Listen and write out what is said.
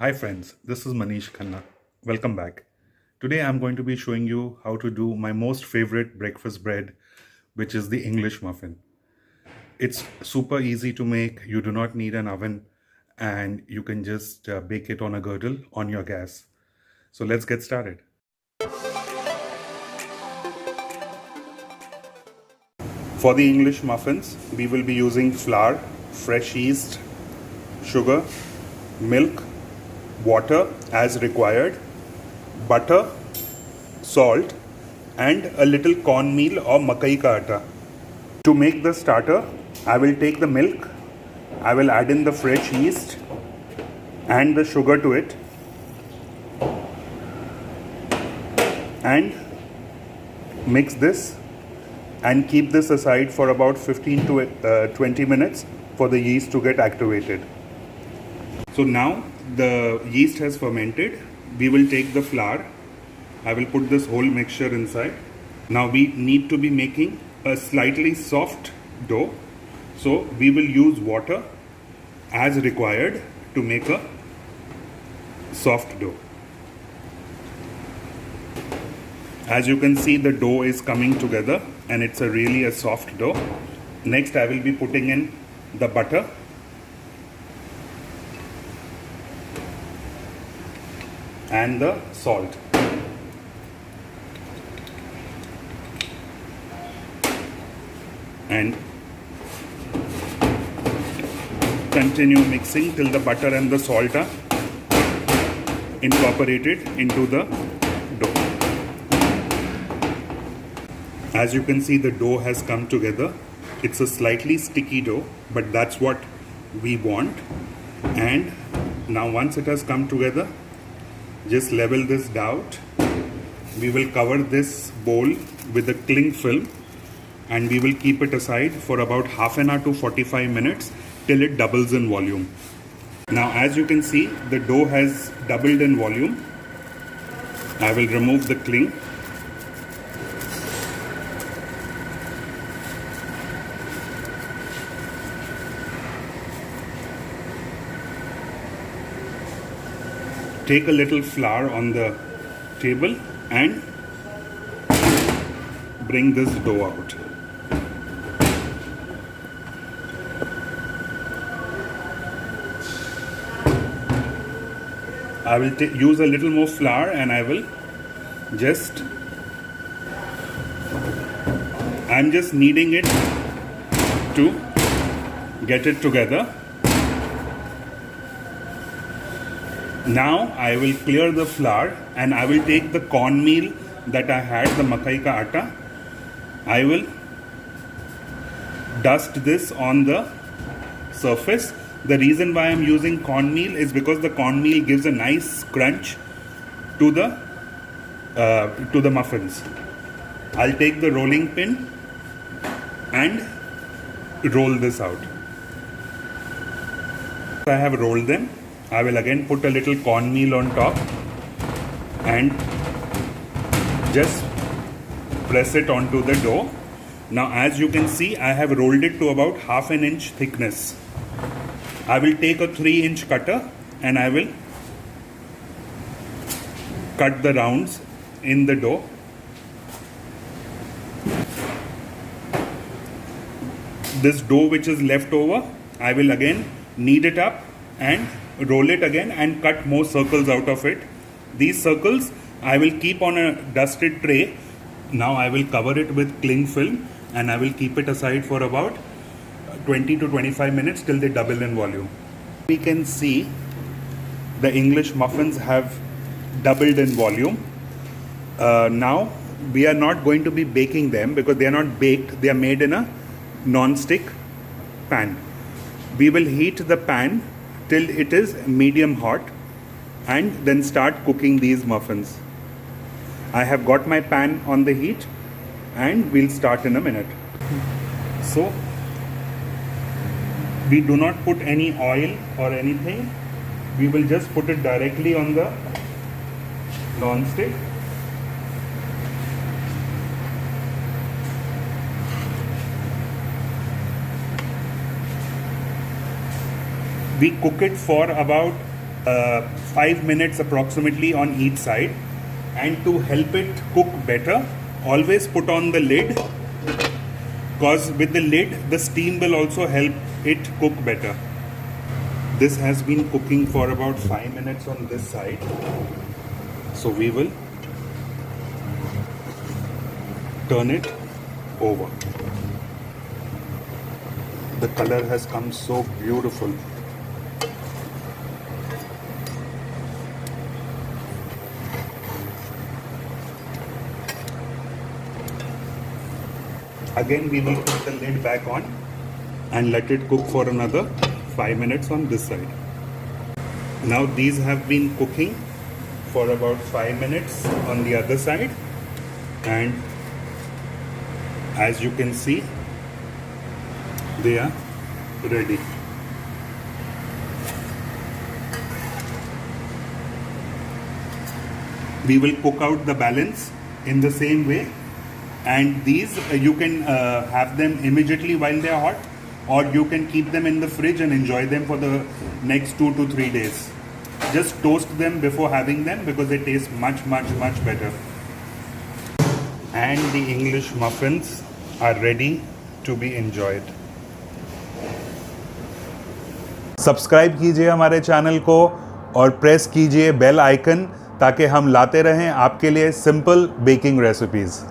Hi friends, this is Manish Khanna. Welcome back. Today I'm going to be showing you how to do my most favorite breakfast bread, which is the English muffin. It's super easy to make. You do not need an oven and you can just bake it on a girdle on your gas. So let's get started. For the English muffins, we will be using flour, fresh yeast, sugar, milk, water as required, butter, salt, and a little cornmeal or makai ka atta. To make the starter, I will take the milk, I will add in the fresh yeast and the sugar to it, and mix this and keep this aside for about 15 to 20 minutes for the yeast to get activated. So now the yeast has fermented. We will take the flour. I will put this whole mixture inside. Now we need to be making a slightly soft dough. So we will use water as required to make a soft dough. As you can see, the dough is coming together and it's really a soft dough. Next I will be putting in the butter. And the salt. And continue mixing till the butter and the salt are incorporated into the dough. As you can see, the dough has come together. It's a slightly sticky dough, but that's what we want. And now once it has come together, just level this out. We will cover this bowl with a cling film and we will keep it aside for about half an hour to 45 minutes till it doubles in volume. Now as you can see, the dough has doubled in volume. I will remove the cling. Take a little flour on the table and bring this dough out. I will use a little more flour and I'm just kneading it to get it together. Now I will clear the flour and I will take the cornmeal that I had, the makai ka atta. I will dust this on the surface. The reason why I am using cornmeal is because the cornmeal gives a nice crunch to the muffins. I'll take the rolling pin and roll this out. I have rolled them. I will again put a little cornmeal on top and just press it onto the dough. Now as you can see, I have rolled it to about half an inch thickness. I will take a 3-inch cutter and I will cut the rounds in the dough. This dough which is left over, I will again knead it up and roll it again and cut more circles out of it. These circles I will keep on a dusted tray. Now I will cover it with cling film and I will keep it aside for about 20 to 25 minutes till they double in volume. We can see the English muffins have doubled in volume. Now we are not going to be baking them because they are not baked. They are made in a non-stick pan. We will heat the pan till it is medium hot and then start cooking these muffins. I have got my pan on the heat and we'll start in a minute. So we do not put any oil or anything. We will just put it directly on the non-stick. We cook it for about 5 minutes approximately on each side. And to help it cook better, always put on the lid, because with the lid the steam will also help it cook better. This has been cooking for about 5 minutes on this side, so we will turn it over. The color has come so beautiful. Again we will put the lid back on and let it cook for another 5 minutes on this side. Now these have been cooking for about 5 minutes on the other side, and as you can see, they are ready. We will cook out the balance in the same way, and these you can have them immediately while they are hot, or you can keep them in the fridge and enjoy them for the next 2 to 3 days. Just toast them before having them because they taste much better. And the English muffins are ready to be enjoyed. Subscribe कीजिए हमारे channel को और press कीजिए bell icon ताकि हम लाते रहें आपके लिए सिंपल बेकिंग रेसिपीज़।